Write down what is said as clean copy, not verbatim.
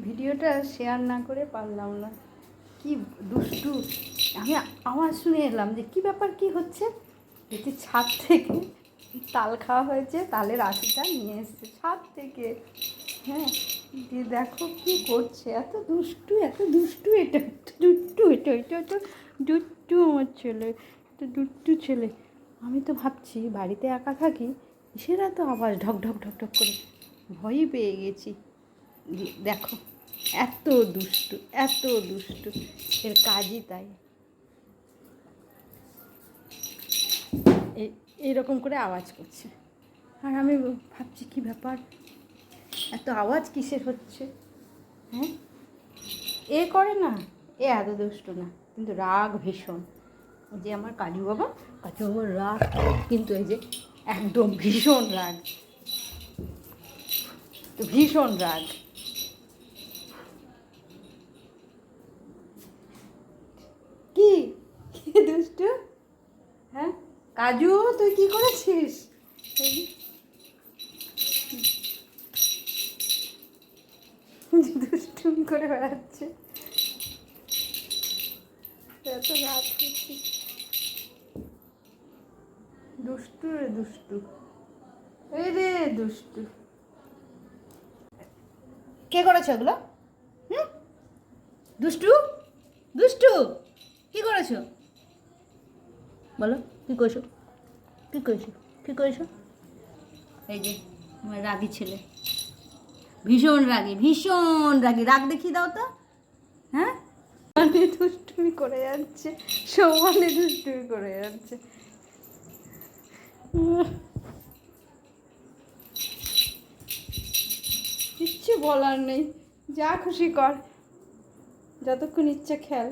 ভিডিওটা শেয়ার না করে পারলাম না। কি দুষ্টু! আমি আওয়াজ শুনে এলাম যে কী ব্যাপার, কি হচ্ছে। দেখি ছাদ থেকে তাল খাওয়া হয়েছে, তালের আটিটা নিয়ে এসছে ছাদ থেকে। হ্যাঁ, দিয়ে দেখো কি করছে, এত দুষ্টু এত দুষ্টু, এটা দুষ্টু, এটা তো দুষ্টু আমার ছেলে, তো দুষ্টু ছেলে। আমি তো ভাবছি বাড়িতে একা থাকি, সেরা তো আওয়াজ ঢক ঢক ঢক ঢক করে, ভয়ই পেয়ে গেছি। দেখো এত দুষ্টু, এত দুষ্টু, এর কাজই তাই। এইরকম করে আওয়াজ করছে, আর আমি ভাবছি কি ব্যাপার, এত আওয়াজ কিসের হচ্ছে। হ্যাঁ, এ করে না, এ এত দুষ্টু না, কিন্তু রাগ ভীষণ। যে আমার কাজু বাবার রাগ কিন্তু এই যে একদম ভীষণ রাগ, তো ভীষণ রাগ। কি কি দুষ্টু? হ্যাঁ কাজু, তুই কি করেছিস? দুষ্টুমি করে বেড়াচ্ছে, এত রাত হচ্ছে। দুষ্টু রে দুষ্টু, এই রে দুষ্টু। কে করেছে ওগুলো? হুম, দুষ্টু দুষ্টু, কি করেছো বলো, কি করেছো, কি করেছো, কি করেছো? এই যে আমার রাগী ছেলে, ভীষণ রাগী, ভীষণ রাগী, রাগ দেখিয়ে দাও তো। হ্যাঁ, মানে দুষ্টুমি করে যাচ্ছে, সমানে দুষ্টুমি করে যাচ্ছে। কিচ্ছু বলার নেই, যা খুশি কর, যতক্ষণ ইচ্ছে খেল।